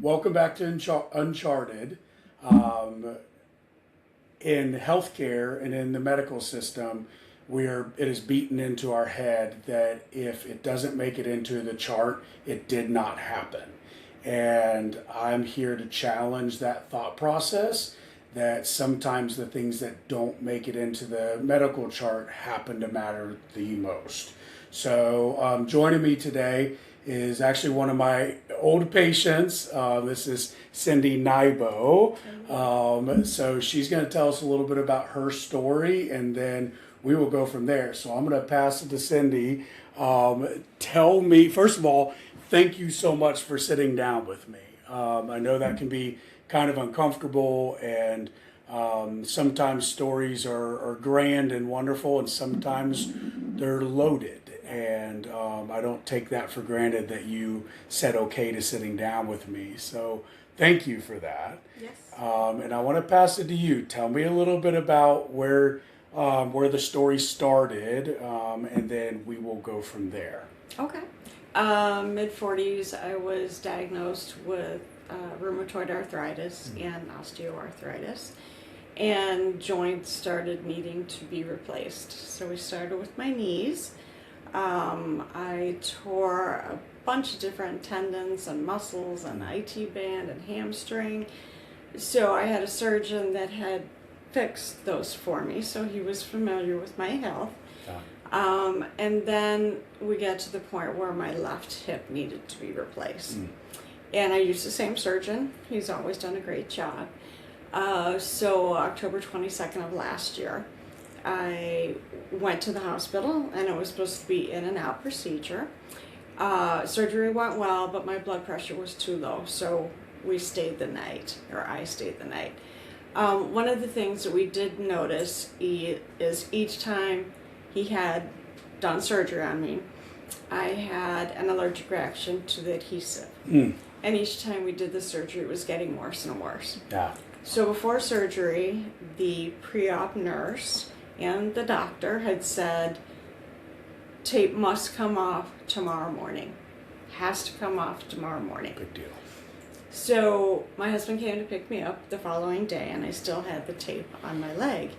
welcome back to Uncharted. In healthcare and in the medical system, it is beaten into our head that if it doesn't make it into the chart, it did not happen. And I'm here to challenge that thought process, that sometimes the things that don't make it into the medical chart happen to matter the most. So joining me today is actually one of my old patients. This is Cindi Nybo. So she's going to tell us a little bit about her story, and then we will go from there. So I'm going to pass it to Cindi. Tell me, first of all, thank you so much for sitting down with me. I know that can be kind of uncomfortable, and sometimes stories are grand and wonderful, and sometimes they're loaded. And I don't take that for granted that you said okay to sitting down with me. So thank you for that. Yes. And I want to pass it to you. Tell me a little bit about where the story started, and then we will go from there. Okay. Mid-40s, I was diagnosed with rheumatoid arthritis and osteoarthritis, and joints started needing to be replaced. So we started with my knees. I tore a bunch of different tendons and muscles and IT band and hamstring. So I had a surgeon that had fixed those for me, so he was familiar with my health. And then we got to the point where my left hip needed to be replaced. And I used the same surgeon. He's always done a great job. So October 22nd of last year, I went to the hospital, and it was supposed to be in and out procedure. Surgery went well, but my blood pressure was too low, so I stayed the night. One of the things that we did notice is each time he had done surgery on me, I had an allergic reaction to the adhesive. And each time we did the surgery, it was getting worse and worse. Yeah. So before surgery, the pre-op nurse and the doctor had said, tape must come off tomorrow morning. Has to come off tomorrow morning. Good deal. So my husband came to pick me up the following day, and I still had the tape on my leg.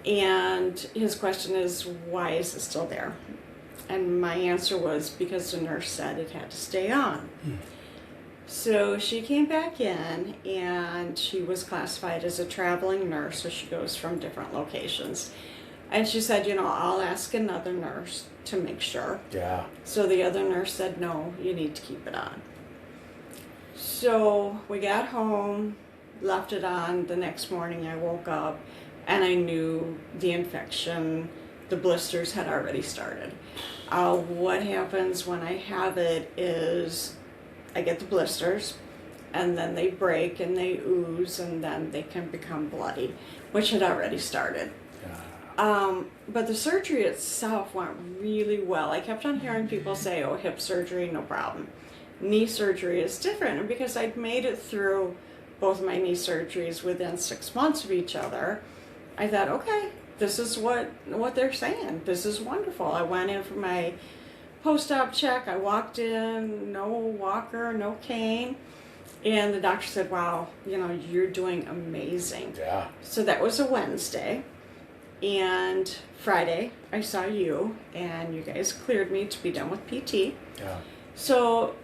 And his question is, why is it still there? And my answer was, because the nurse said it had to stay on. So she came back in, and she was classified as a traveling nurse, so she goes from different locations. And she said, I'll ask another nurse to make sure. Yeah. So the other nurse said, no, you need to keep it on. So we got home, left it on. The next morning I woke up, and I knew the infection, the blisters had already started. What happens when I have it is I get the blisters, and then they break and they ooze, and then they can become bloody, which had already started. But the surgery itself went really well. I kept on hearing people say, oh, hip surgery, no problem. Knee surgery is different. And because I'd made it through both my knee surgeries within 6 months of each other, I thought, okay, this is what they're saying. This is wonderful. I went in for my post-op check. I walked in, no walker, no cane. And the doctor said, wow, you're doing amazing. Yeah. So that was a Wednesday. And Friday, I saw you, and you guys cleared me to be done with PT. Yeah. So,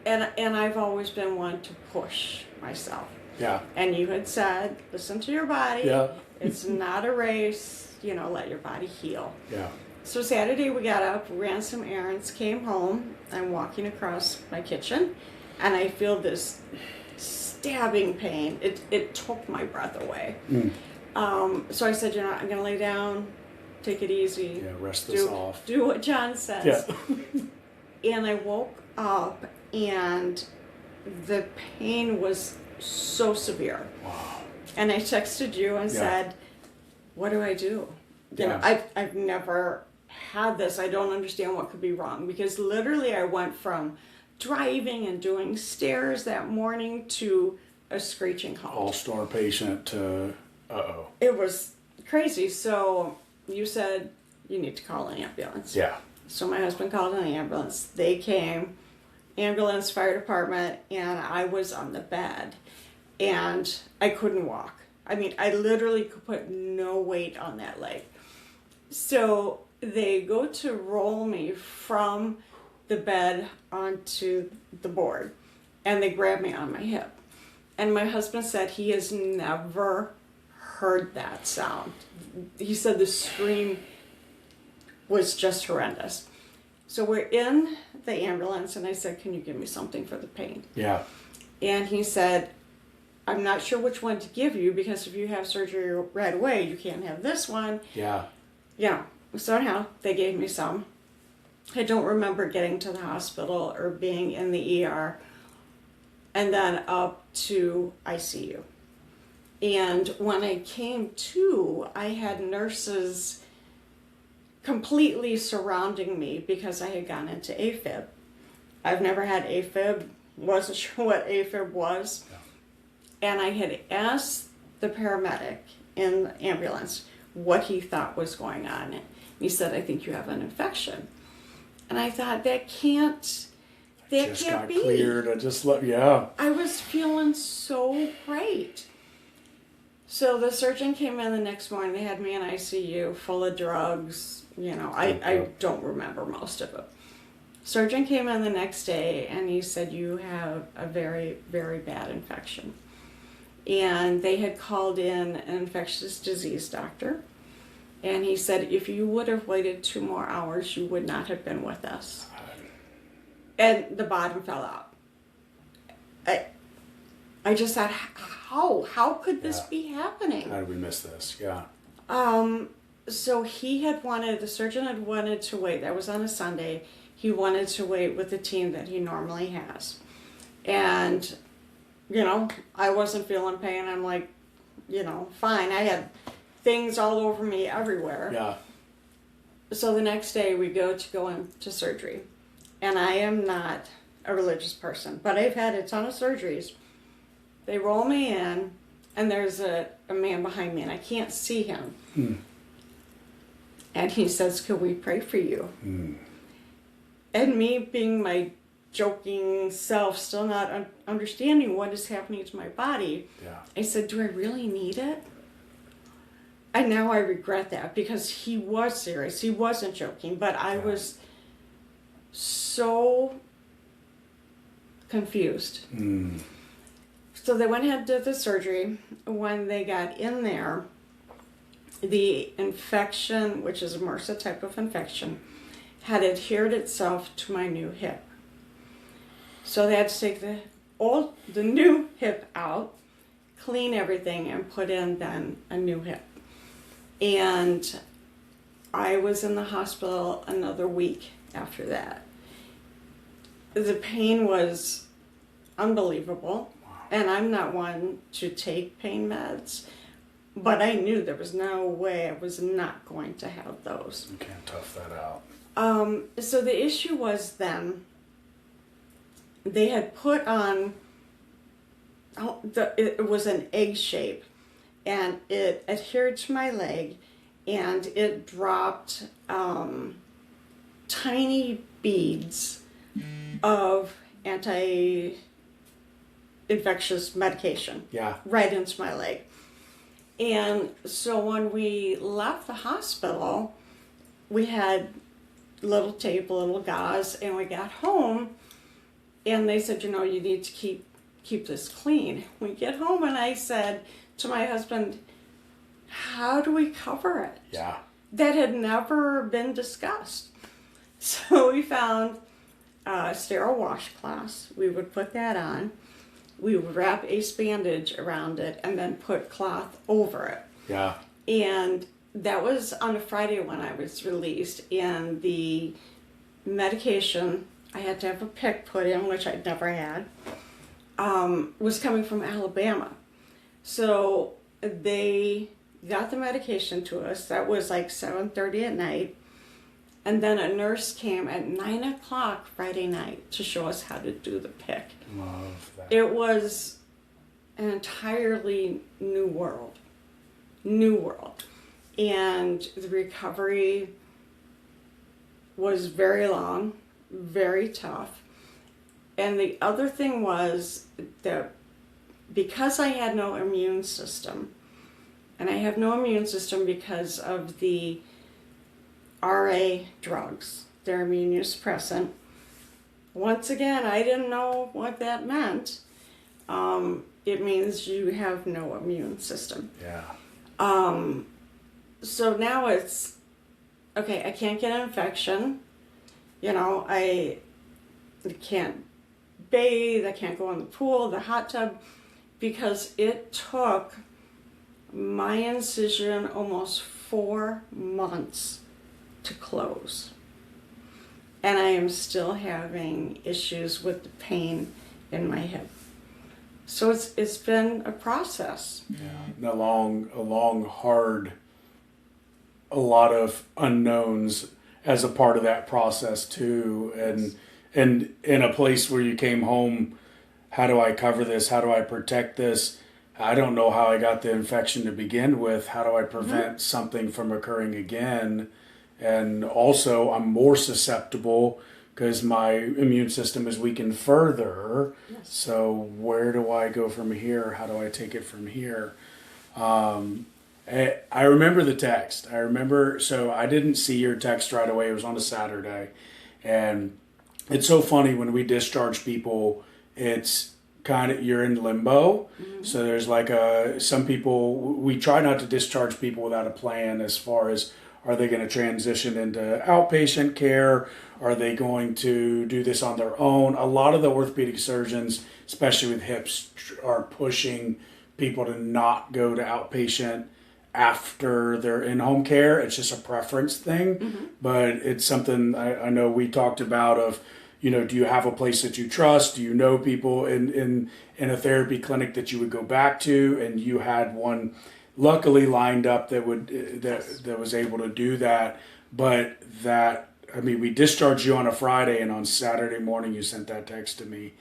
and I've always been one to push myself. Yeah. And you had said, listen to your body. Yeah. It's not a race. Let your body heal. Yeah. So Saturday we got up, ran some errands, came home. I'm walking across my kitchen, and I feel this stabbing pain. It took my breath away. So I said, I'm going to lay down, take it easy. Yeah, rest this off. Do what John says. Yeah. And I woke up, and the pain was so severe. Wow. And I texted you and said, what do I do? I've never had this. I don't understand what could be wrong, because literally I went from driving and doing stairs that morning to a screeching halt. All-star patient to, It was crazy. So you said you need to call an ambulance. Yeah. So my husband called an ambulance. They came, ambulance, fire department, and I was on the bed, and I couldn't walk. I mean, I literally could put no weight on that leg. So they go to roll me from the bed onto the board, and they grab me on my hip. And my husband said he has never heard that sound. He said the scream was just horrendous. So we're in the ambulance, and I said, can you give me something for the pain? Yeah. And he said, I'm not sure which one to give you, because if you have surgery right away, you can't have this one. Yeah. Yeah. So anyhow, they gave me some. I don't remember getting to the hospital or being in the ER, and then up to ICU. And when I came to, I had nurses completely surrounding me because I had gone into AFib. I've never had AFib, wasn't sure what AFib was. Yeah. And I had asked the paramedic in the ambulance what he thought was going on. And he said, I think you have an infection. And I thought, that can't be. Cleared. Yeah. I was feeling so great. So the surgeon came in the next morning. They had me in ICU, full of drugs. You know, I don't remember most of it. Surgeon came in the next day, and he said, you have a very, very bad infection. And they had called in an infectious disease doctor. And he said, if you would have waited 2 more hours, you would not have been with us. And the bottom fell out. I just thought, how could this be happening? How did we miss this? Yeah. So the surgeon had wanted to wait. That was on a Sunday. He wanted to wait with the team that he normally has. And, you know, I wasn't feeling pain. I'm like, you know, fine. I had things all over me everywhere. Yeah. So the next day we go into surgery. And I am not a religious person, but I've had a ton of surgeries. They roll me in, and there's a man behind me, and I can't see him. And he says, could we pray for you? And me being my joking self, still not understanding what is happening to my body, I said, do I really need it? And now I regret that, because he was serious. He wasn't joking, but I was so confused. So they went ahead and did the surgery. When they got in there, the infection, which is a MRSA type of infection, had adhered itself to my new hip. So they had to take the new hip out, clean everything, and put in then a new hip. And I was in the hospital another week after that. The pain was unbelievable. And I'm not one to take pain meds, but I knew there was no way I was not going to have those. You can't tough that out. So the issue was then, they had put on, it was an egg shape, and it adhered to my leg, and it dropped tiny beads of anti-infectious medication right into my leg. And so when we left the hospital, we had little tape, little gauze, and we got home, and they said, you know, you need to keep this clean. We get home, and I said to my husband, how do we cover it? Yeah. That had never been discussed. So we found a sterile washcloth. We would put that on. We would wrap ace bandage around it and then put cloth over it. Yeah. And that was on a Friday when I was released. And the medication, I had to have a pick put in, which I'd never had, was coming from Alabama. So they got the medication to us. That was like 7:30 at night. And then a nurse came at 9 o'clock Friday night to show us how to do the pick. Love that. It was an entirely new world. New world. And the recovery was very long, very tough. And the other thing was that because I had no immune system, and I have no immune system because of the RA drugs, they're immunosuppressant. Once again, I didn't know what that meant. It means you have no immune system. Yeah. So now it's, okay, I can't get an infection. You know, I can't bathe, I can't go in the pool, the hot tub, because it took my incision almost 4 months to close. And I am still having issues with the pain in my hip. So it's been a process. Yeah, a long, hard, a lot of unknowns as a part of that process too. And in a place where you came home, how do I cover this? How do I protect this? I don't know how I got the infection to begin with. How do I prevent something from occurring again? And also, I'm more susceptible because my immune system is weakened further. Yes. So where do I go from here? How do I take it from here? I remember the text. So I didn't see your text right away. It was on a Saturday. And it's so funny when we discharge people, it's kind of, you're in limbo. Mm-hmm. So there's like some people, we try not to discharge people without a plan as far as, are they going to transition into outpatient care? Are they going to do this on their own? A lot of the orthopedic surgeons, especially with hips, are pushing people to not go to outpatient after they're in home care. It's just a preference thing, but it's something I know we talked about of, you know, do you have a place that you trust? Do you know people in a therapy clinic that you would go back to? And you had one luckily lined up that was able to do that. But we discharged you on a Friday, and on Saturday morning you sent that text to me,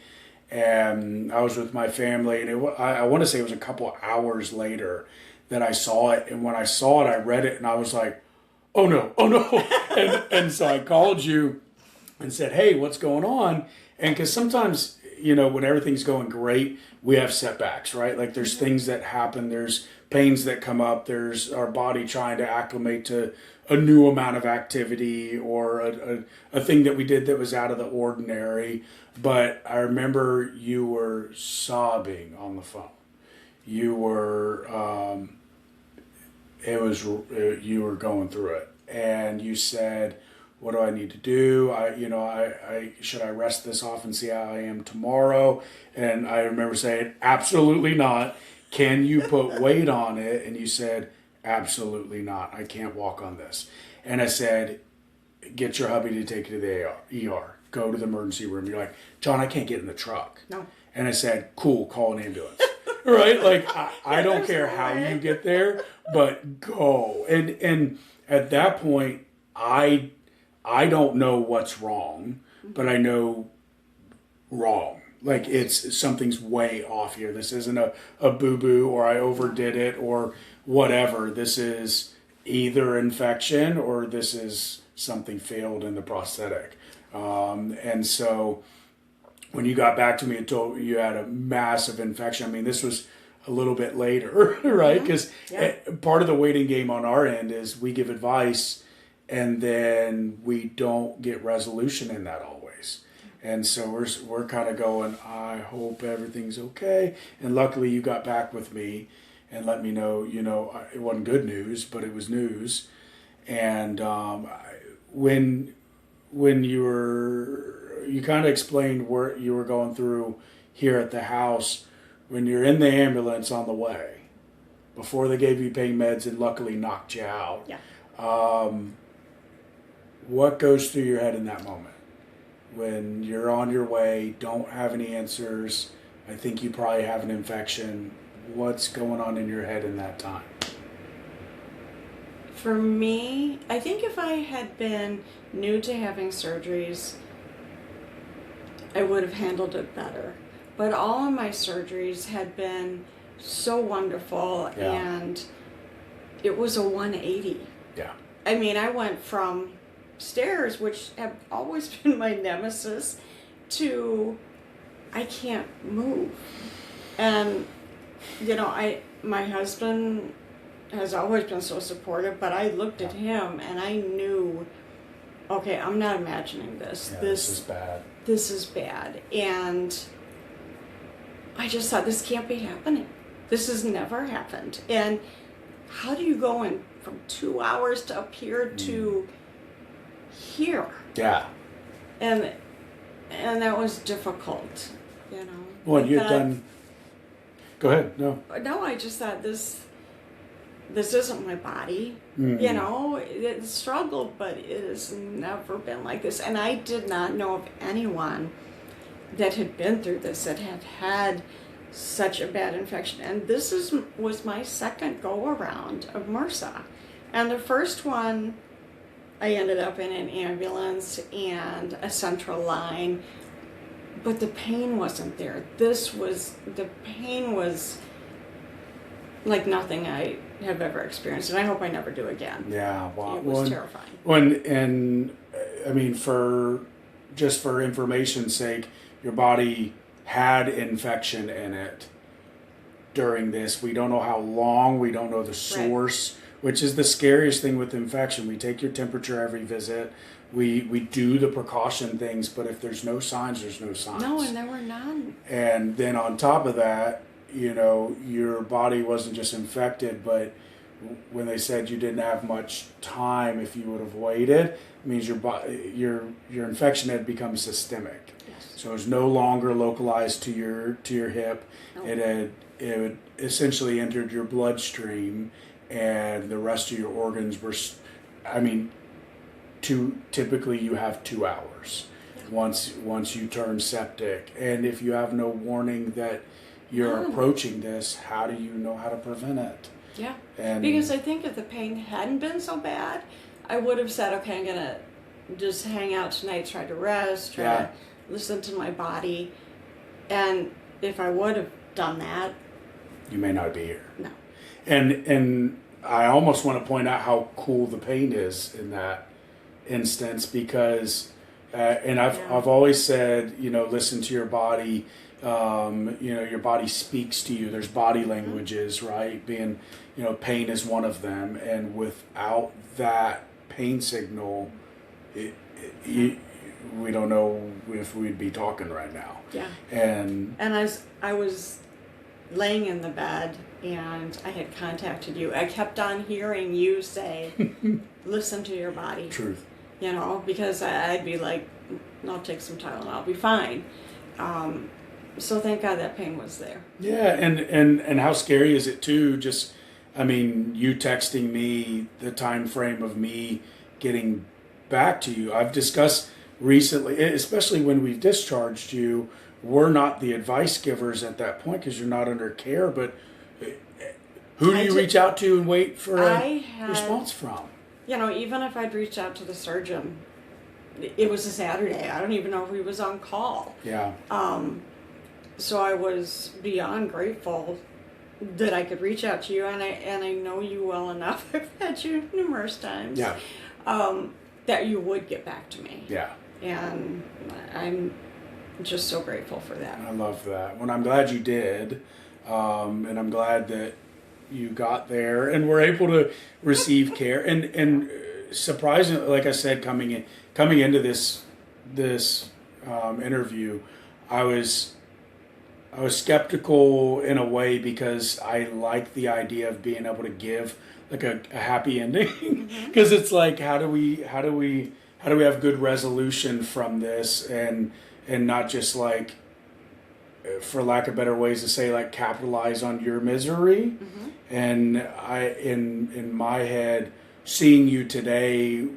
and I was with my family, and I want to say it was a couple hours later that I saw it. And when I saw it, I read it, and I was like, oh no. and so I called you and said, hey, what's going on? And because sometimes, you know, when everything's going great, we have setbacks, right? Like there's things that happen, there's pains that come up, there's our body trying to acclimate to a new amount of activity or a thing that we did that was out of the ordinary. But I remember you were sobbing on the phone. You were, you were going through it, and you said, what do I need to do? Should I rest this off and see how I am tomorrow? And I remember saying, absolutely not. Can you put weight on it? And you said, absolutely not. I can't walk on this. And I said, get your hubby to take you to the ER. Go to the emergency room. You're like, John, I can't get in the truck. No. And I said, cool, call an ambulance. Right? Like, I don't care how you get there, but go. And at that point, I don't know what's wrong, but I know wrong. Like something's way off here. This isn't a boo-boo or I overdid it or whatever. This is either infection or this is something failed in the prosthetic. And so when you got back to me and told me you had a massive infection, I mean, this was a little bit later, right? Because part of the waiting game on our end is we give advice and then we don't get resolution in that always. And so we're kind of going, I hope everything's okay. And luckily you got back with me and let me know, you know, it wasn't good news, but it was news. And when you kind of explained what you were going through here at the house, when you're in the ambulance on the way, before they gave you pain meds and luckily knocked you out. Yeah. What goes through your head in that moment? When you're on your way, don't have any answers, I think you probably have an infection. What's going on in your head in that time? For me, I think if I had been new to having surgeries, I would have handled it better. But all of my surgeries had been so wonderful, and it was a 180. Yeah. I mean, I went from stairs, which have always been my nemesis, to I can't move. And, my husband has always been so supportive, but I looked at him and I knew, okay, I'm not imagining this. Yeah, this is bad. This is bad. And I just thought, this can't be happening. This has never happened. And how do you go in from 2 hours to up here to here? Yeah. And that was difficult, Well, you've done. Go ahead. No. No, I just thought this isn't my body. Mm-hmm. It struggled, but it has never been like this. And I did not know of anyone that had been through this, that had had such a bad infection. And this was my second go around of MRSA. And the first one, I ended up in an ambulance and a central line, but the pain wasn't there. The pain was like nothing I have ever experienced, and I hope I never do again. Yeah, wow. It was terrifying. And I mean, for information's sake, your body had infection in it during this. We don't know how long, we don't know the source. Right. Which is the scariest thing with infection. We take your temperature every visit. We do the precaution things, but if there's no signs, there's no signs. No, and there were none. And then on top of that, your body wasn't just infected, but when they said you didn't have much time if you would have waited, it means your infection had become systemic. Yes. So it was no longer localized to your hip. No. It had essentially entered your bloodstream. And the rest of your organs were, typically you have 2 hours once you turn septic. And if you have no warning that you're approaching this, how do you know how to prevent it? Yeah, because I think if the pain hadn't been so bad, I would have said, okay, I'm going to just hang out tonight, try to rest, try to listen to my body. And if I would have done that, you may not be here. No. And I almost want to point out how cool the pain is in that instance, because I've always said, listen to your body. Your body speaks to you. There's body languages, right? Being, pain is one of them, and without that pain signal, we don't know if we'd be talking right now. Yeah. And as I was laying in the bed and I had contacted you, I kept on hearing you say, listen to your body. Truth. Because I'd be like, I'll take some Tylenol, I'll be fine. So thank God that pain was there. Yeah, and how scary is it too, just, you texting me the time frame of me getting back to you. I've discussed recently, especially when we've discharged you, we're not the advice givers at that point because you're not under care, but who do you reach out to and wait for a response from? Even if I'd reached out to the surgeon, it was a Saturday. I don't even know if he was on call. Yeah. So I was beyond grateful that I could reach out to you, and I know you well enough. I've had you numerous times. Yeah. That you would get back to me. Yeah. And I'm just so grateful for that. I love that. Well, I'm glad you did, and I'm glad that you got there and were able to receive care. And surprisingly, like I said, coming into this interview, I was skeptical in a way because I like the idea of being able to give like a happy ending, because it's like how do we have good resolution from this and not just like, for lack of better ways to say, like capitalize on your misery. And I in my head, seeing you today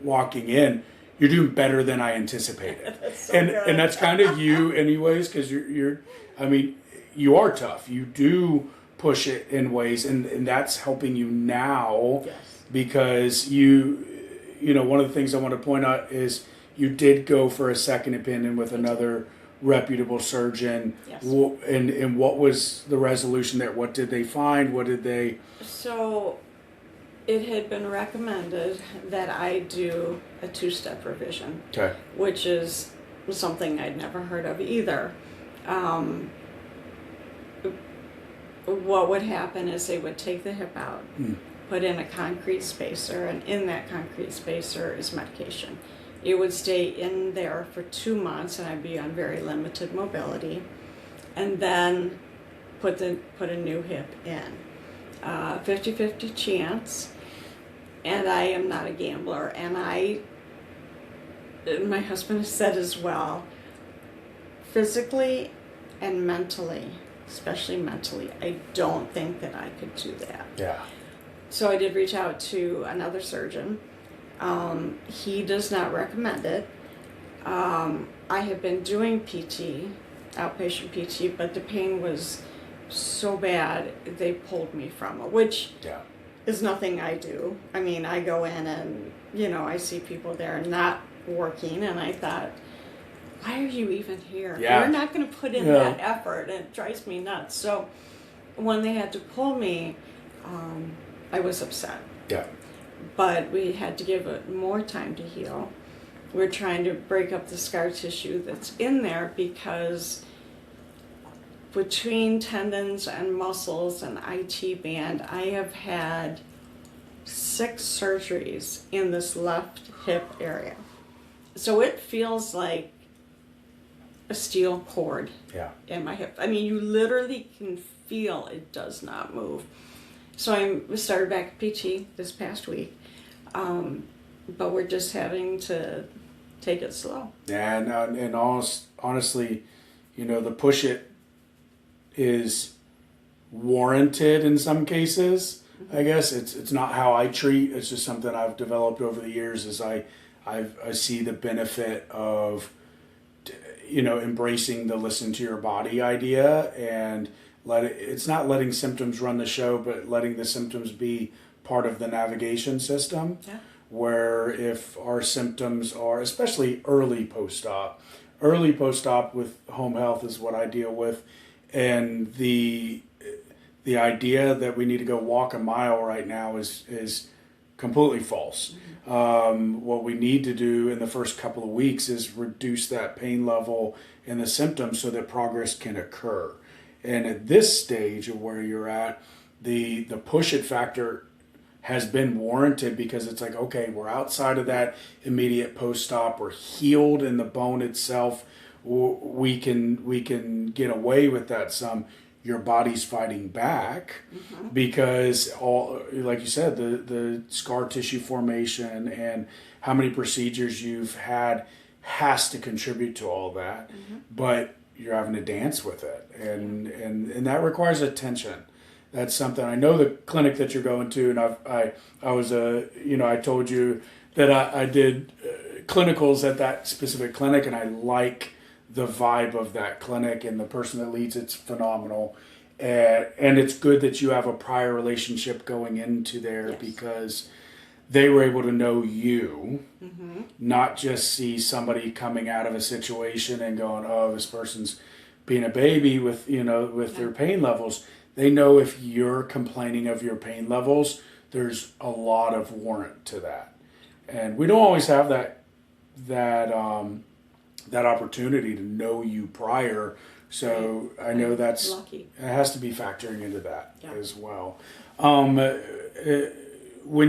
walking in, you're doing better than I anticipated. That's so and good. And that's kind of you anyways, because you're you are tough. You do push it in ways, and that's helping you now. Yes. Because one of the things I want to point out is you did go for a second opinion with another reputable surgeon. Yes. And what was the resolution there? What did they find? What did they... So it had been recommended that I do a 2-step revision. Okay. Which is something I'd never heard of either. what would happen is they would take the hip out, put in a concrete spacer, and in that concrete spacer is medication. It would stay in there for 2 months, and I'd be on very limited mobility, and then put a new hip in. 50-50 chance, and I am not a gambler, and my husband has said as well, physically and mentally, especially mentally, I don't think that I could do that. Yeah. So I did reach out to another surgeon. He does not recommend it. I have been doing PT, outpatient PT, but the pain was so bad they pulled me from it, which is nothing I do. I mean, I go in and, I see people there not working, and I thought, why are you even here? Yeah. You're not going to put in that effort, and it drives me nuts. So when they had to pull me, I was upset. Yeah. But we had to give it more time to heal. We're trying to break up the scar tissue that's in there, because between tendons and muscles and IT band, I have had 6 surgeries in this left hip area. So it feels like a steel cord in my hip. I mean, you literally can feel it does not move. So we started back at PT this past week, but we're just having to take it slow. Yeah, and honestly, the push it is warranted in some cases. I guess it's not how I treat. It's just something I've developed over the years. Is I see the benefit of embracing the listen to your body idea, and it's not letting symptoms run the show, but letting the symptoms be part of the navigation system. Yeah. Where if our symptoms are, especially early post-op with home health is what I deal with, and the idea that we need to go walk a mile right now is completely false. What we need to do in the first couple of weeks is reduce that pain level and the symptoms so that progress can occur. And at this stage of where you're at, the push it factor has been warranted, because it's like, okay, we're outside of that immediate post-op, we're healed in the bone itself, we can get away with that some. Your body's fighting back because like you said, the scar tissue formation and how many procedures you've had has to contribute to all that, but you're having to dance with it, and that requires attention. That's something I know. The clinic that you're going to, and I was I told you that I did clinicals at that specific clinic, and I like the vibe of that clinic, and the person that leads it's phenomenal, and it's good that you have a prior relationship going into there, because they were able to know you, not just see somebody coming out of a situation and going, oh, this person's being a baby with their pain levels. They know if you're complaining of your pain levels, there's a lot of warrant to that, and we don't always have that opportunity to know you prior. So I know that's lucky. It has to be factoring into that as well. When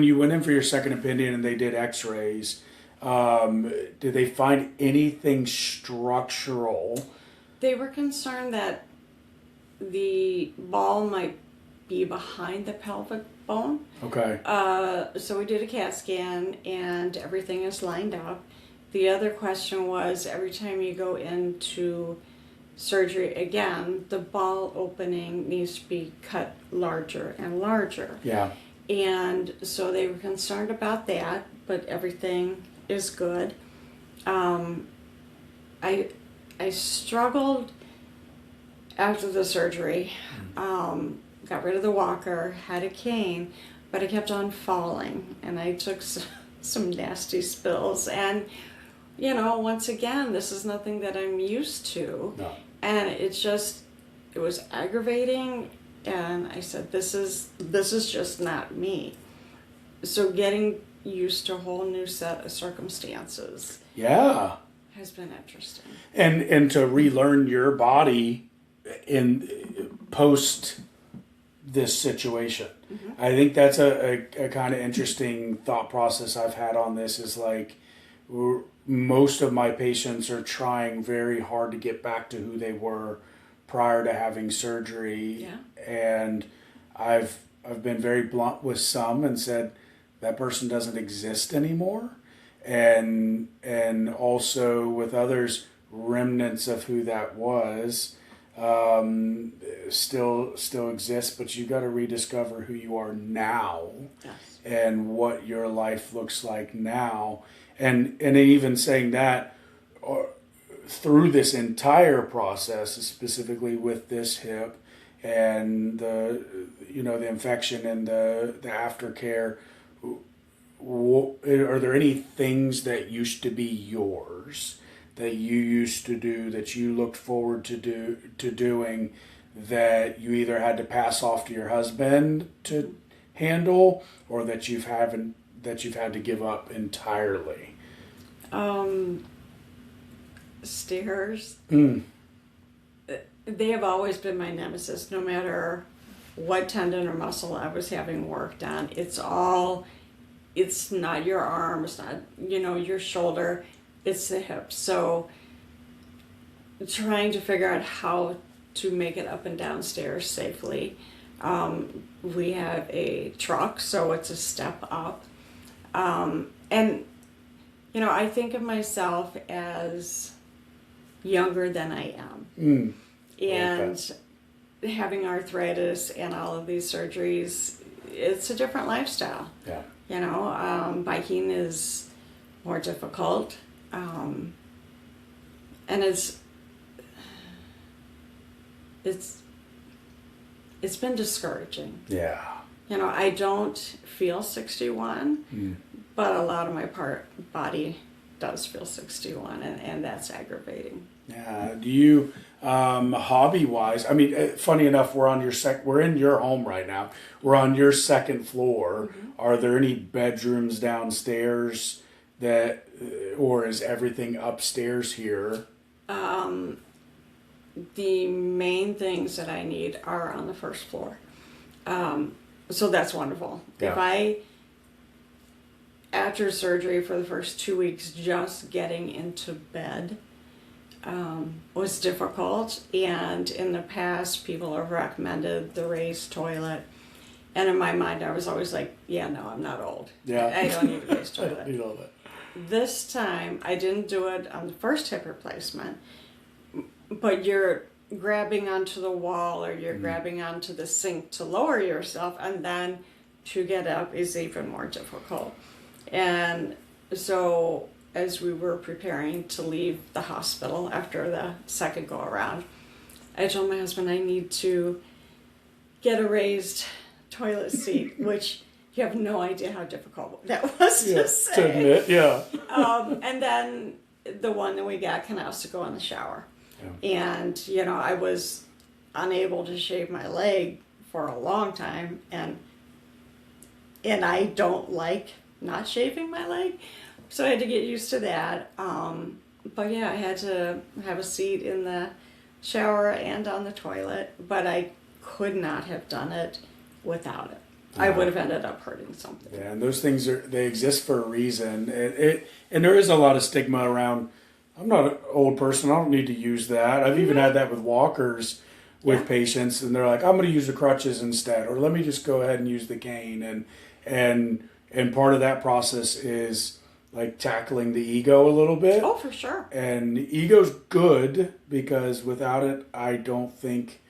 you went in for your second opinion and they did X-rays, did they find anything structural? They were concerned that the ball might be behind the pelvic bone. Okay. So we did a CAT scan, and everything is lined up. The other question was, every time you go into surgery again, the ball opening needs to be cut larger and larger. Yeah. And so they were concerned about that, but everything is good. I struggled after the surgery. Got rid of the walker, had a cane, but I kept on falling, and I took some nasty spills. And once again, this is nothing that I'm used to. No. And it was aggravating, and I said, this is just not me. So getting used to a whole new set of circumstances. Yeah. has been interesting. And to relearn your body in post this situation. Mm-hmm. I think that's a kind of interesting thought process I've had on this is like most of my patients are trying very hard to get back to who they were prior to having surgery. Yeah. And I've been very blunt with some and said that person doesn't exist anymore. And also with others, remnants of who that was still exists, but you got to rediscover who you are now. Yes. And what your life looks like now. And even saying that through this entire process, specifically with this hip and the infection and the aftercare, are there any things that used to be yours that you used to do that you looked forward to doing that you either had to pass off to your husband to handle or that you've had to give up entirely? Stairs. They have always been my nemesis, no matter what tendon or muscle I was having worked on. It's not your arm, it's not, your shoulder, it's the hip. So trying to figure out how to make it up and down stairs safely. We have a truck, so it's a step up. And, I think of myself as younger than I am. And having arthritis and all of these surgeries, it's a different lifestyle. Yeah. Biking is more difficult. And it's been discouraging. Yeah. I don't feel 61, but a lot of my body does feel 61, and that's aggravating. Yeah. Do you, hobby-wise? I mean, funny enough, we're in your home right now. We're on your second floor. Mm-hmm. Are there any bedrooms downstairs or is everything upstairs here? The main things that I need are on the first floor. So that's wonderful. Yeah. After surgery for the first 2 weeks, just getting into bed was difficult. And in the past, people have recommended the raised toilet. And in my mind, I was always like, yeah, no, I'm not old. Yeah. I don't need a raised I toilet. don't need all that. This time, I didn't do it on the first hip replacement, but you're grabbing onto the wall or you're grabbing onto the sink to lower yourself, and then to get up is even more difficult. And so as we were preparing to leave the hospital after the second go around, I told my husband I need to get a raised toilet seat, which you have no idea how difficult that was to say. To admit, yeah. And then the one that we got can also go in the shower. Yeah. And, I was unable to shave my leg for a long time, and I don't like not shaving my leg, so I had to get used to that. But yeah, I had to have a seat in the shower and on the toilet, but I could not have done it without it. I would have ended up hurting something. Yeah, and those things they exist for a reason. And there is a lot of stigma around, I'm not an old person, I don't need to use that. I've even had that with walkers with patients, and they're like, I'm going to use the crutches instead, or let me just go ahead and use the cane. And part of that process is like tackling the ego a little bit. Oh, for sure. And ego's good, because without it, I think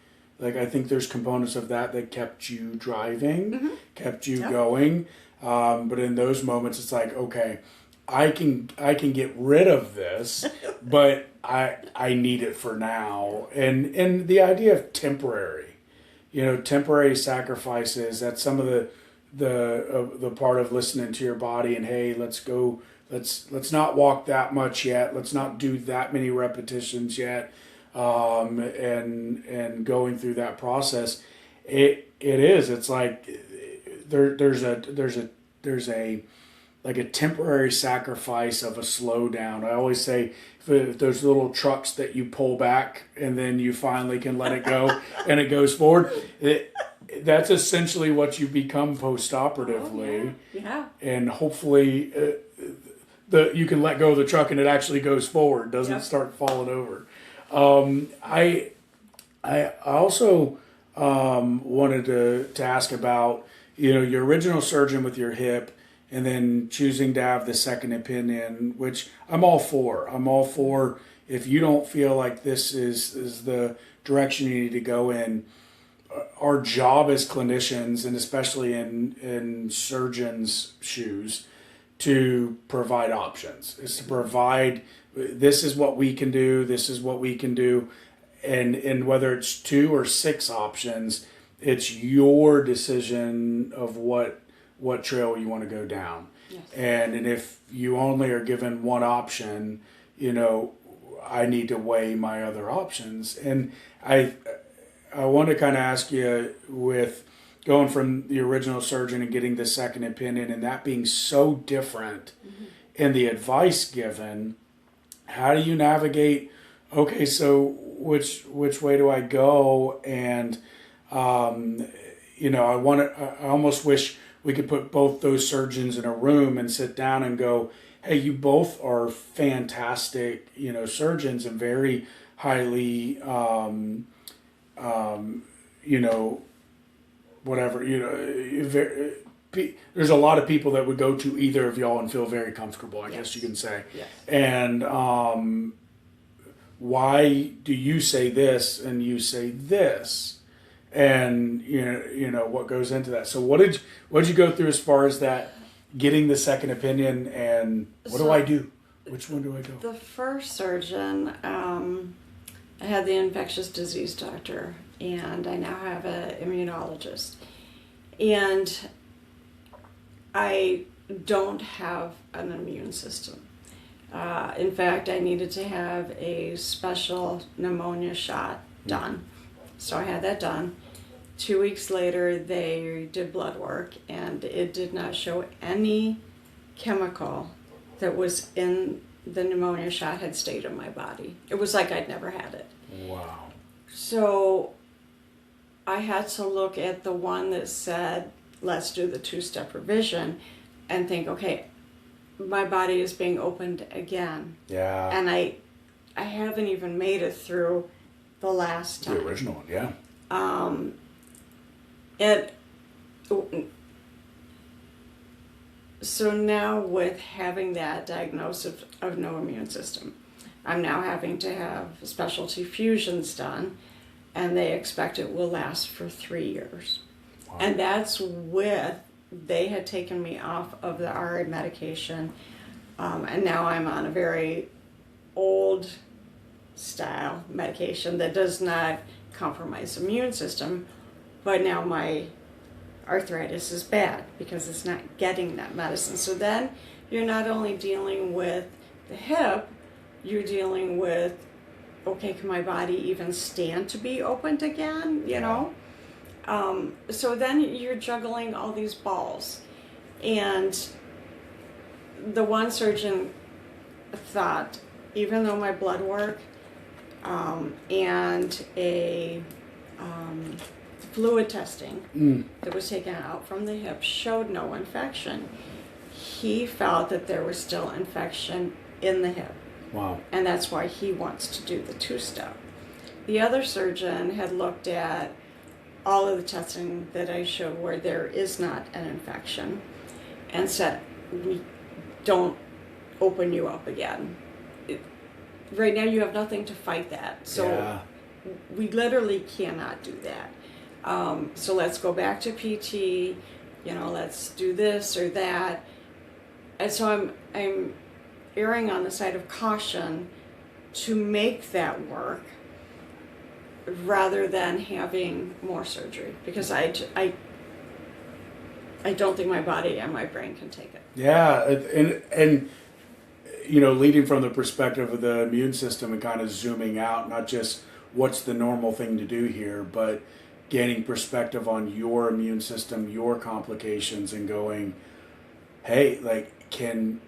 there's components of that kept you driving, kept you going. But in those moments, it's like, okay, I can get rid of this, but I need it for now. And the idea of temporary sacrifices, that's some of the part of listening to your body and, hey, let's not walk that much yet. Let's not do that many repetitions yet. And going through that process, it's like there's a like a temporary sacrifice of a slowdown. I always say if those little trucks that you pull back and then you finally can let it go and it goes forward, that's essentially what you become post-operatively. Oh, yeah. And hopefully you can let go of the truck and it actually goes forward, doesn't start falling over. I also wanted to ask about, your original surgeon with your hip and then choosing to have the second opinion, which I'm all for. I'm all for if you don't feel like this is the direction you need to go in. Our job as clinicians, and especially in surgeons' shoes, to provide options. Is to provide, this is what we can do, this is what we can do. And whether it's 2 or 6 options, it's your decision of what trail you want to go down. Yes. And if you only are given one option, I need to weigh my other options. And I want to kind of ask you, with going from the original surgeon and getting the second opinion and that being so different, and the advice given, how do you navigate, okay, so which way do I go? And I almost wish we could put both those surgeons in a room and sit down and go, hey, you both are fantastic, surgeons and very highly, there's a lot of people that would go to either of y'all and feel very comfortable, I guess you can say. Yes. And why do you say this and you say this? And what goes into that. So what did you go through as far as that, getting the second opinion, and what do I do? Which one do I go? The first surgeon, I had the infectious disease doctor, and I now have an immunologist. And I don't have an immune system. In fact, I needed to have a special pneumonia shot done. So I had that done. 2 weeks later, they did blood work, and it did not show any chemical that was in the pneumonia shot had stayed in my body. It was like I'd never had it. Wow. So I had to look at the one that said, let's do the 2-step revision, and think, okay, my body is being opened again. Yeah. And I haven't even made it through the last time. The original one, yeah. So now, with having that diagnosis of no immune system, I'm now having to have specialty fusions done, and they expect it will last for 3 years. Wow. And that's they had taken me off of the RA medication, and now I'm on a very old style medication that does not compromise the immune system, but now my arthritis is bad because it's not getting that medicine. So then you're not only dealing with the hip, you're dealing with, okay, can my body even stand to be opened again, so then you're juggling all these balls. And the one surgeon thought, even though my blood work and a fluid testing that was taken out from the hip showed no infection, he felt that there was still infection in the hip. Wow. And that's why he wants to do the 2-step. The other surgeon had looked at all of the testing that I showed where there is not an infection and said, we don't open you up again. Right now you have nothing to fight that. So we literally cannot do that. So let's go back to PT, let's do this or that. And so I'm erring on the side of caution to make that work rather than having more surgery, because I don't think my body and my brain can take it. Yeah, and leading from the perspective of the immune system and kind of zooming out, not just what's the normal thing to do here, but gaining perspective on your immune system, your complications, and going, hey, like, can,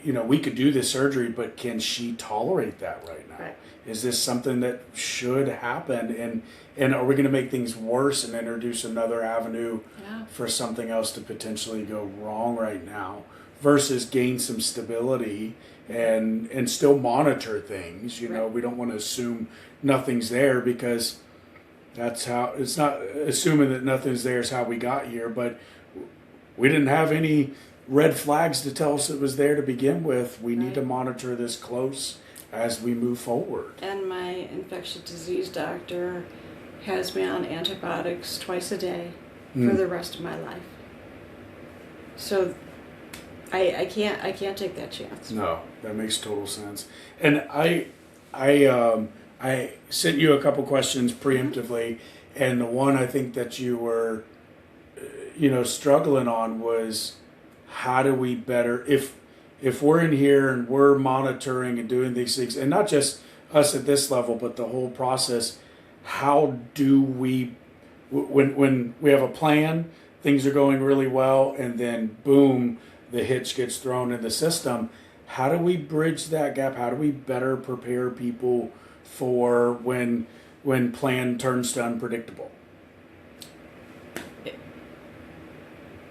we could do this surgery, but can she tolerate that right now? Right. Is this something that should happen? And are we going to make things worse and introduce another avenue for something else to potentially go wrong right now versus gain some stability and still monitor things? We don't want to assume nothing's there, because that's how, it's not assuming that nothing's there is how we got here, but we didn't have any red flags to tell us it was there to begin with. We need to monitor this close as we move forward. And my infectious disease doctor has me on antibiotics twice a day for the rest of my life. So I can't take that chance. No, that makes total sense. And I sent you a couple questions preemptively, and the one I think that you were struggling on was, how do we better, if we're in here and we're monitoring and doing these things, and not just us at this level, but the whole process, how do we, when we have a plan, things are going really well, and then boom, the hitch gets thrown in the system, how do we bridge that gap? How do we better prepare people for when plan turns to unpredictable?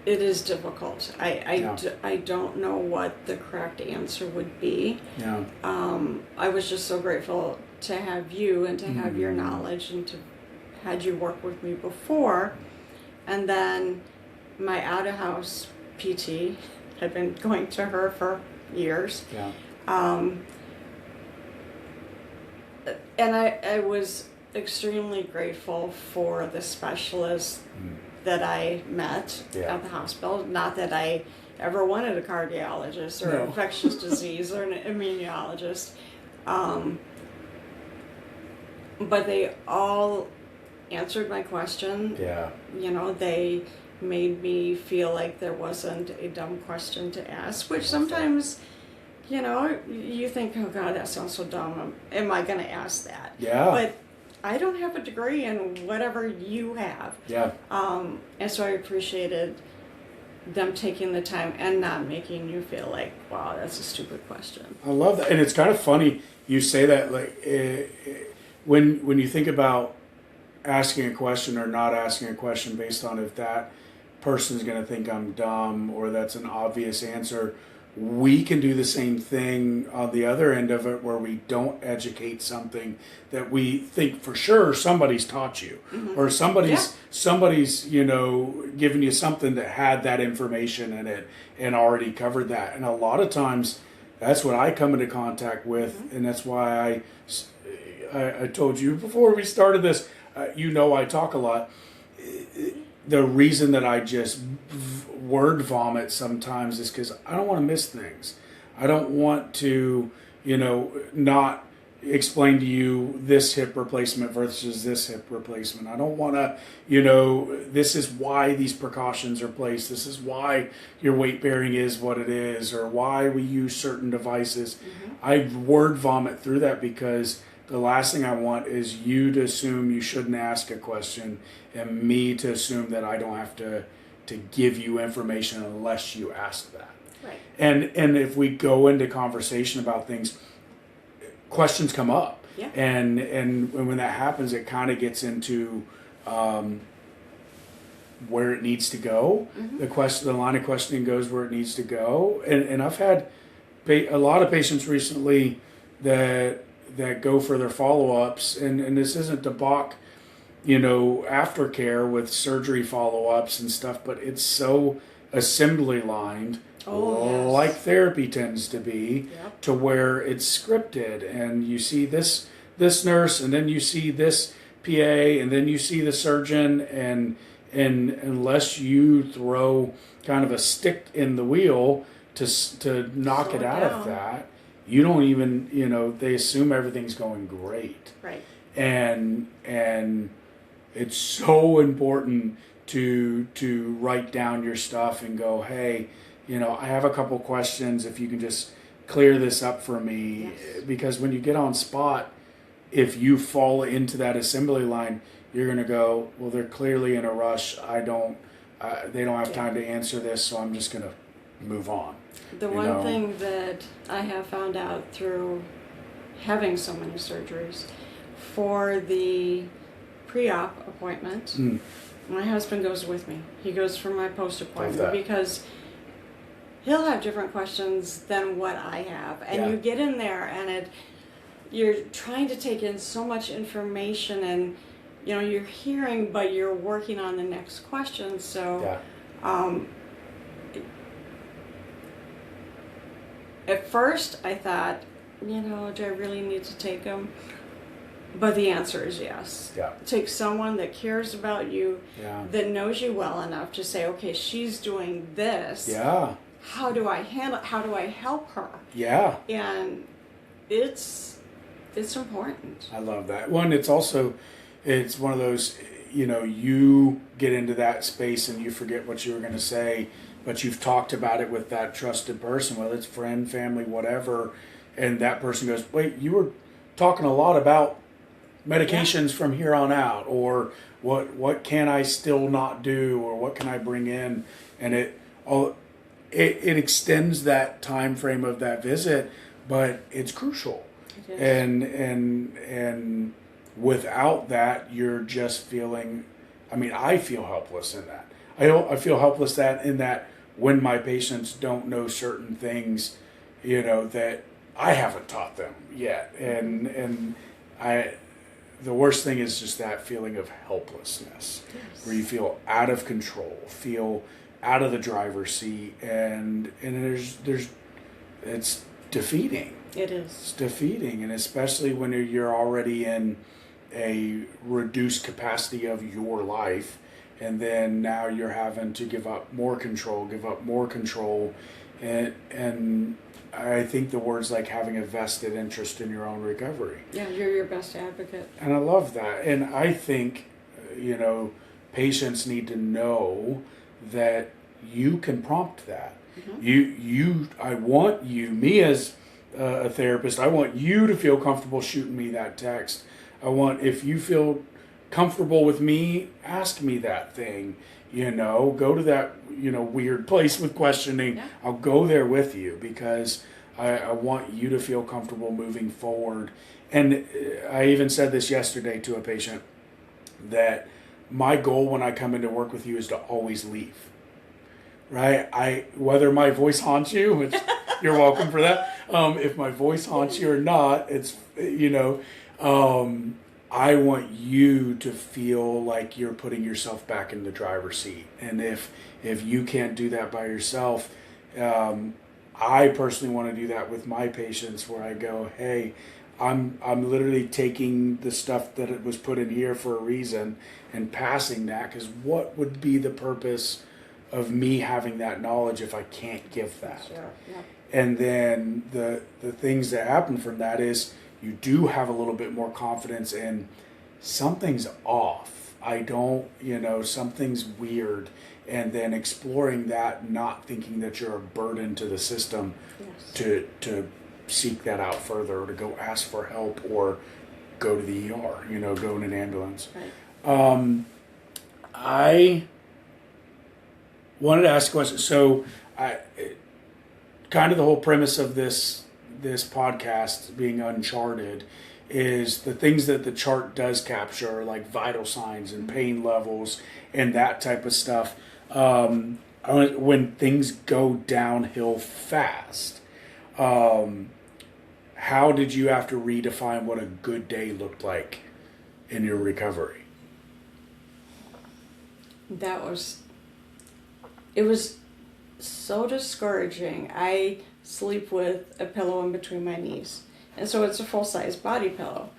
It is difficult. I don't know what the correct answer would be. Yeah. I was just so grateful to have you and to have your knowledge and to had you work with me before. And then my out-of-house PT, had been going to her for years. Yeah. And I was extremely grateful for the specialist that I met at the hospital. Not that I ever wanted a cardiologist or infectious disease or an immunologist. But they all answered my question. Yeah. They made me feel like there wasn't a dumb question to ask, which sometimes, you think, oh God, that sounds so dumb. Am I going to ask that? Yeah. But I don't have a degree in whatever you have. Yeah. And so I appreciated them taking the time and not making you feel like, wow, that's a stupid question. I love that. And it's kind of funny you say that, like, when you think about asking a question or not asking a question based on if that person's going to think I'm dumb or that's an obvious answer, we can do the same thing on the other end of it, where we don't educate something that we think for sure somebody's taught you, or somebody's given you something that had that information in it and already covered that. And a lot of times that's what I come into contact with, and that's why I told you before we started this, I talk a lot. The reason that I just word vomit sometimes is because I don't want to miss things. I don't want to, not explain to you this hip replacement versus this hip replacement. I don't want to, this is why these precautions are placed. This is why your weight bearing is what it is, or why we use certain devices. I word vomit through that because the last thing I want is you to assume you shouldn't ask a question, and me to assume that I don't have to give you information unless you ask that. Right. And if we go into conversation about things, questions come up. Yeah. And when that happens, it kind of gets into where it needs to go. The line of questioning goes where it needs to go. And I've had a lot of patients recently that go for their follow-ups, and this isn't to balk, aftercare with surgery follow-ups and stuff, but it's so assembly lined, like therapy tends to be, to where it's scripted, and you see this nurse, and then you see this PA, and then you see the surgeon, and unless you throw kind of a stick in the wheel to knock it out of that, you don't even, they assume everything's going great. Right. And it's so important to write down your stuff and go, hey, I have a couple questions. If you can just clear this up for me. Yes. Because when you get on spot, if you fall into that assembly line, you're going to go, well, they're clearly in a rush. They don't have time to answer this, so I'm just going to move on. The one thing that I have found out through having so many surgeries, for the pre-op appointment, my husband goes with me. He goes for my post-appointment because he'll have different questions than what I have. And you get in there and you're trying to take in so much information, and you're hearing, but you're working on the next question. So at first I thought, do I really need to take him? But the answer is yes. Yeah. Take someone that cares about you, that knows you well enough to say, okay, she's doing this. Yeah. How do I help her? Yeah. And it's important. I love that. One, it's one of those, you get into that space and you forget what you were going to say, but you've talked about it with that trusted person, whether it's friend, family, whatever, and that person goes, wait, you were talking a lot about medications from here on out, or what can I still not do, or what can I bring in, and it extends that time frame of that visit, but it's crucial. It is. And without that, you're just feeling. I feel helpless in that. I feel helpless in that when my patients don't know certain things, that I haven't taught them yet, and the worst thing is just that feeling of helplessness, where you feel out of control, feel out of the driver's seat, and it's defeating. It is. It's defeating, and especially when you're already in a reduced capacity of your life, and then now you're having to give up more control, and I think the words like having a vested interest in your own recovery. Yeah, you're your best advocate. And I love that. And I think, patients need to know that you can prompt that. I want you, me as a therapist, I want you to feel comfortable shooting me that text. If you feel comfortable with me, ask me that thing. Go to that, weird place with questioning. Yeah. I'll go there with you because I want you to feel comfortable moving forward. And I even said this yesterday to a patient, that my goal when I come into work with you is to always leave. Right? Whether my voice haunts you, which you're welcome for that. If my voice haunts you or not, it's, I want you to feel like you're putting yourself back in the driver's seat. And if you can't do that by yourself, I personally want to do that with my patients, where I go, hey, I'm literally taking the stuff that it was put in here for a reason and passing that, because what would be the purpose of me having that knowledge if I can't give that? Sure. Yeah. And then the things that happen from that is you do have a little bit more confidence in something's off. Something's weird. And then exploring that, not thinking that you're a burden to the system, to seek that out further, or to go ask for help, or go to the ER, go in an ambulance. Right. I wanted to ask a question. So kind of the whole premise of this podcast being uncharted is the things that the chart does capture, like vital signs and pain levels and that type of stuff. When things go downhill fast, how did you have to redefine what a good day looked like in your recovery? It was so discouraging. I sleep with a pillow in between my knees, and so it's a full-size body pillow.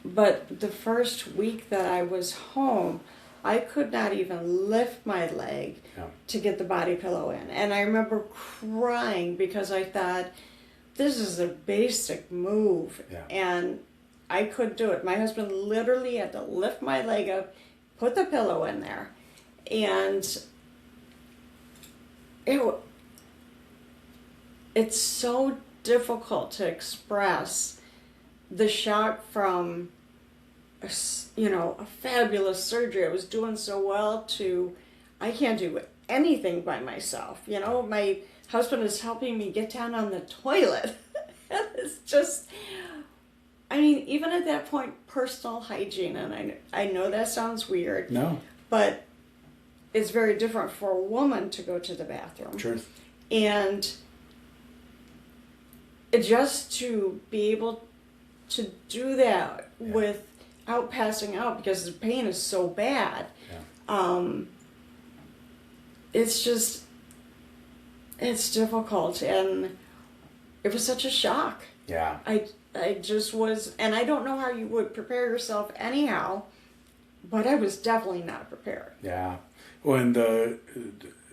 But the first week that I was home, I could not even lift my leg to get the body pillow in. And I remember crying because I thought, this is a basic move. Yeah. And I couldn't do it. My husband literally had to lift my leg up, put the pillow in there. And it's so difficult to express the shock from a fabulous surgery. I was doing so well to I can't do anything by myself. You know, my husband is helping me get down on the toilet. It's just, I mean, even at that point, personal hygiene, and I know that sounds weird. No. But it's very different for a woman to go to the bathroom. Truth. And just to be able to do that without passing out because the pain is so bad, it's difficult, and it was such a shock. Yeah. I just was, and I don't know how you would prepare yourself anyhow, but I was definitely not prepared. Yeah. When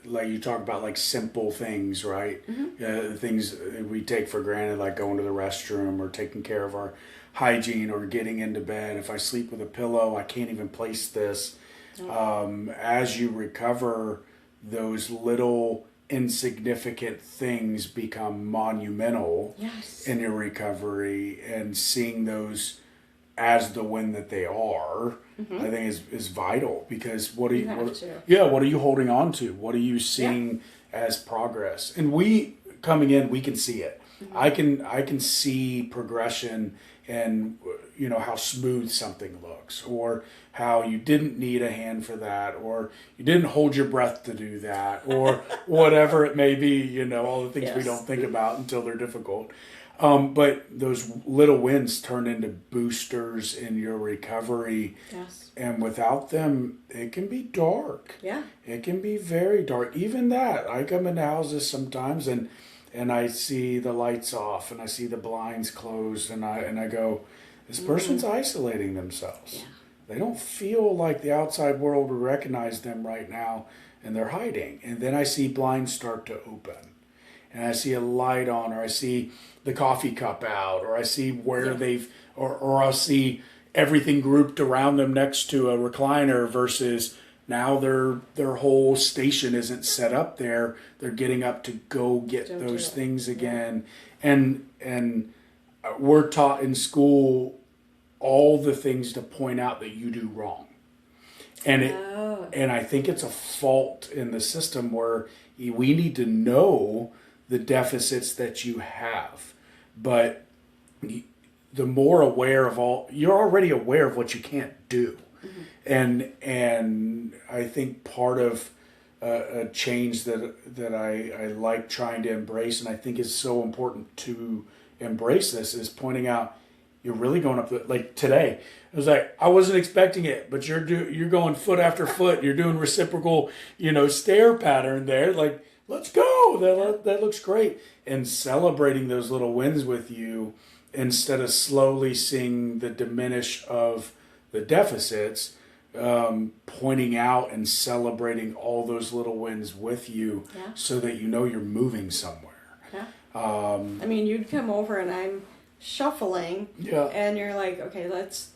like you talk about like simple things, right? Mm-hmm. Things we take for granted, like going to the restroom or taking care of our hygiene or getting into bed. If I sleep with a pillow, I can't even place this. As you recover, those little insignificant things become monumental in your recovery, and seeing those as the win that they are, I think is vital, because what are you holding on to? What are you seeing as progress? And we coming in, we can see it. I can see progression, and how smooth something looks, or how you didn't need a hand for that, or you didn't hold your breath to do that, or whatever it may be, all the things we don't think about until they're difficult. But those little wins turn into boosters in your recovery. Yes. And without them, it can be dark. Yeah. It can be very dark. Even that, I come into houses sometimes and I see the lights off and I see the blinds closed, and I go, this person's isolating themselves. Yeah. They don't feel like the outside world would recognize them right now, and they're hiding. And then I see blinds start to open, and I see a light on, or I see the coffee cup out, or I see where they've, or I'll see everything grouped around them next to a recliner, versus now their whole station isn't set up there. They're getting up to go get those things again. And we're taught in school all the things to point out that you do wrong. And and I think it's a fault in the system where we need to know the deficits that you have. But the more aware of you're already aware of what you can't do. Mm-hmm. And I think part of a change that I like trying to embrace, and I think is so important to embrace this, is pointing out you're really going up like today. It was like, I wasn't expecting it, but you're going foot after foot. You're doing reciprocal, stair pattern there. Like, let's go. That looks great. And celebrating those little wins with you, instead of slowly seeing the diminish of the deficits, pointing out and celebrating all those little wins with you, so that you're moving somewhere. Yeah. I mean, you'd come over and I'm shuffling, and you're like, okay, let's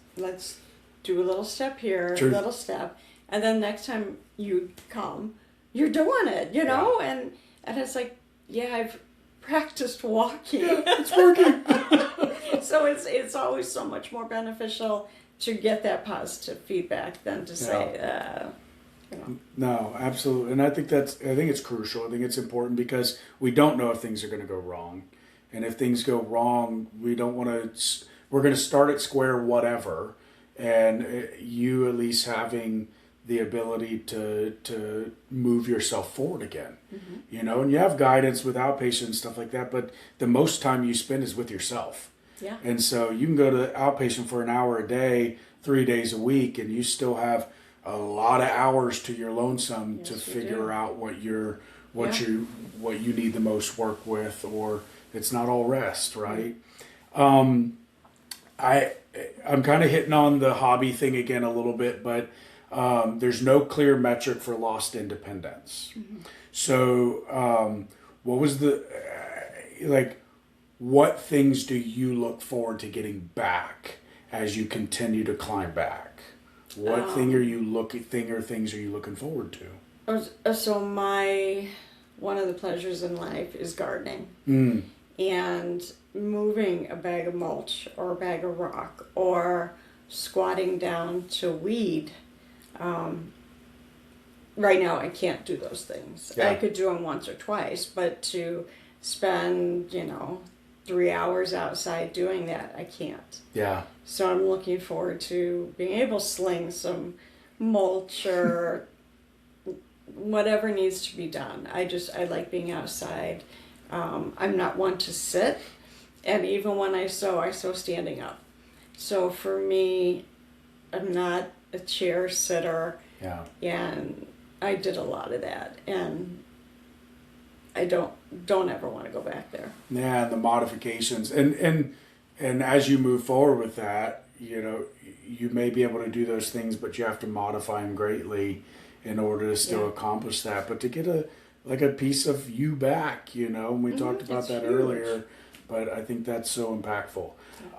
do a little step here, a little step, and then next time you come, you're doing it, and it's like, I've practiced walking. Yeah, it's working. So it's always so much more beneficial to get that positive feedback than to say, No, absolutely. And I think it's crucial. I think it's important, because we don't know if things are going to go wrong. And if things go wrong, we're going to start at square whatever. And you at least having the ability to move yourself forward again. Mm-hmm. And you have guidance with outpatient and stuff like that, but the most time you spend is with yourself. Yeah. And so you can go to outpatient for an hour a day, 3 days a week, and you still have a lot of hours to your lonesome to figure out what you need the most work with, or it's not all rest, right? I'm kind of hitting on the hobby thing again a little bit, but there's no clear metric for lost independence. Mm-hmm. So what was what things do you look forward to getting back as you continue to climb back? What things are you looking forward to? So one of the pleasures in life is gardening. And moving a bag of mulch or a bag of rock, or squatting down to weed, right now I can't do those things. Yeah. I could do them once or twice, but to spend, 3 hours outside doing that, I can't. Yeah. So I'm looking forward to being able to sling some mulch or whatever needs to be done. I like being outside. I'm not one to sit, and even when I sew standing up. So for me, I'm not a chair sitter. Yeah. And I did a lot of that, and I don't ever want to go back there. Yeah, and the modifications, and as you move forward with that, you may be able to do those things, but you have to modify them greatly in order to still accomplish that. But to get a piece of you back, and we talked about that earlier. But I think that's so impactful.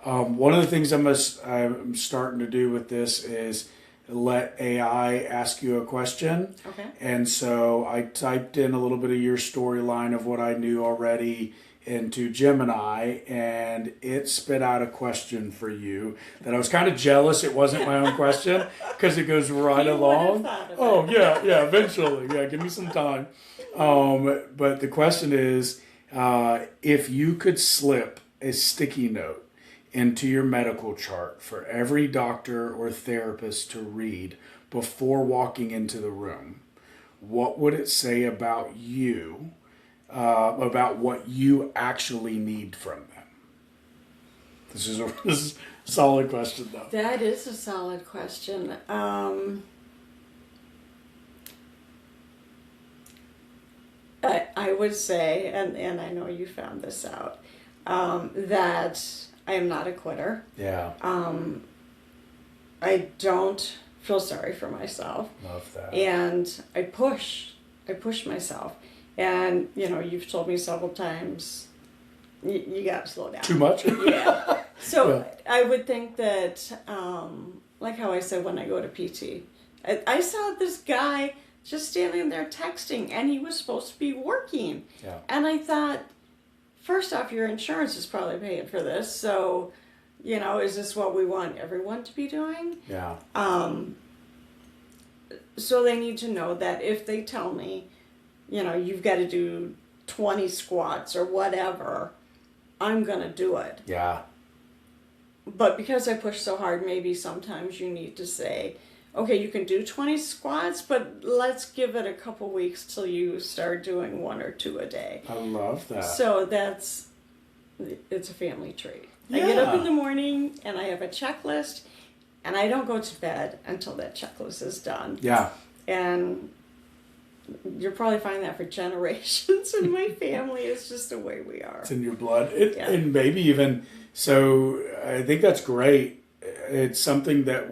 One of the things I'm starting to do with this is let AI ask you a question. Okay. And so I typed in a little bit of your storyline of what I knew already into Gemini, and it spit out a question for you that I was kind of jealous it wasn't my own question, because it goes right along. Oh, yeah, eventually. Yeah, give me some time. But the question is, if you could slip a sticky note into your medical chart for every doctor or therapist to read before walking into the room, what would it say about you, about what you actually need from them? This is a solid question, though. That is a solid question. I would say, and I know you found this out, that I am not a quitter. Yeah. I don't feel sorry for myself. Love that. And I push myself. And, you've told me several times, you got to slow down. Too much? Yeah. So I would think that, like how I said when I go to PT, I saw this guy just standing there texting, and he was supposed to be working. Yeah. And I thought, first off, your insurance is probably paying for this, so, is this what we want everyone to be doing? Yeah. So they need to know that if they tell me, you've got to do 20 squats or whatever, I'm going to do it. Yeah. But because I push so hard, maybe sometimes you need to say, okay, you can do 20 squats, but let's give it a couple weeks till you start doing 1 or 2 a day. I love that. So it's a family trait. Yeah. I get up in the morning and I have a checklist, and I don't go to bed until that checklist is done. Yeah. And you'll probably find that for generations in my family. It's just the way we are. It's in your blood. And maybe even, so I think that's great. It's something that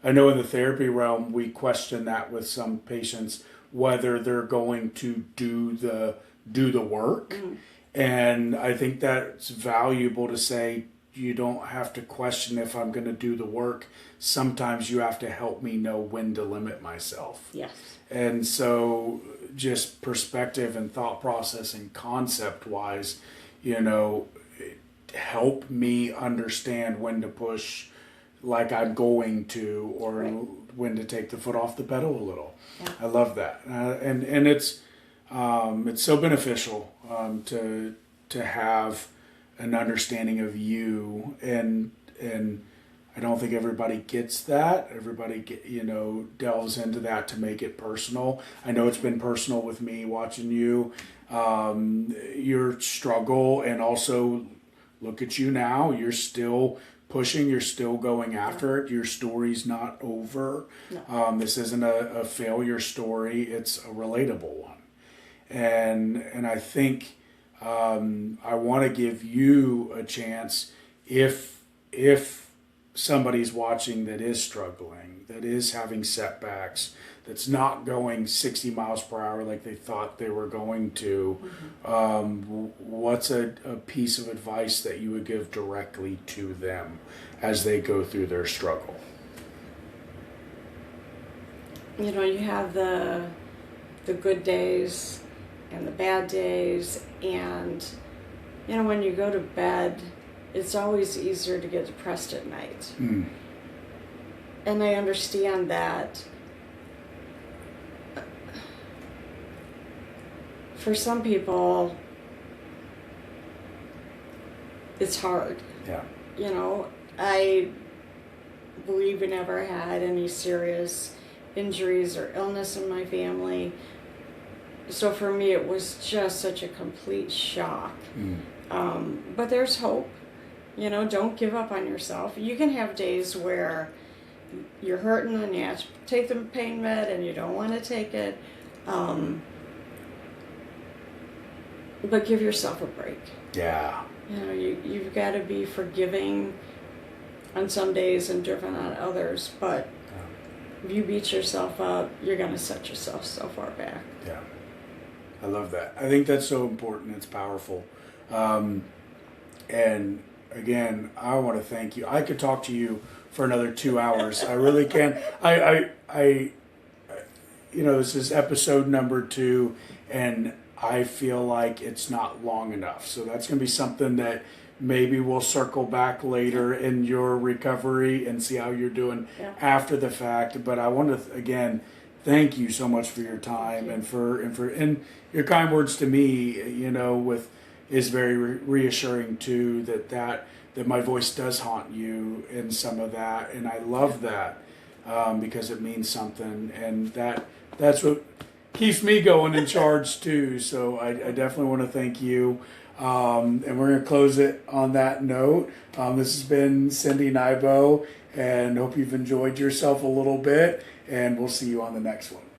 I know in the therapy realm, we question that with some patients, whether they're going to do the work. Mm. And I think that's valuable to say, you don't have to question if I'm going to do the work. Sometimes you have to help me know when to limit myself. Yes. And so just perspective and thought process and concept wise, help me understand when to push like I'm going to, or when to take the foot off the pedal a little. Yeah. I love that. And it's so beneficial to have an understanding of you, and I don't think everybody gets that. Everybody delves into that to make it personal. I know it's been personal with me watching you, your struggle, and also look at you now. You're still pushing, you're still going after it. Your story's not over. No. This isn't a failure story, it's a relatable one. And I think I want to give you a chance, if somebody's watching that is struggling, that is having setbacks, that's not going 60 miles per hour like they thought they were going to, what's a piece of advice that you would give directly to them as they go through their struggle? You have the good days and the bad days, and when you go to bed, it's always easier to get depressed at night. Mm. And I understand that for some people, it's hard. Yeah. You know, I believe we never had any serious injuries or illness in my family. So for me, it was just such a complete shock. But there's hope. You know, don't give up on yourself. You can have days where you're hurting and you have to take the pain med and you don't want to take it. But give yourself a break. Yeah. You know, you've got to be forgiving on some days and driven on others. But if you beat yourself up, you're going to set yourself so far back. Yeah. I love that. I think that's so important. It's powerful. And again, I want to thank you. I could talk to you for another 2 hours. I really can. You know, this is episode number 2, and I feel like it's not long enough. So that's going to be something that maybe we'll circle back later in your recovery and see how you're doing after the fact. But I want to, again, thank you so much for your time and for your kind words to me. You know, is very reassuring too. That my voice does haunt you in some of that, and I love that because it means something, and that's what keeps me going in charge too. So I definitely want to thank you. And we're going to close it on that note. This has been Cindi Nybo, and hope you've enjoyed yourself a little bit, and we'll see you on the next one.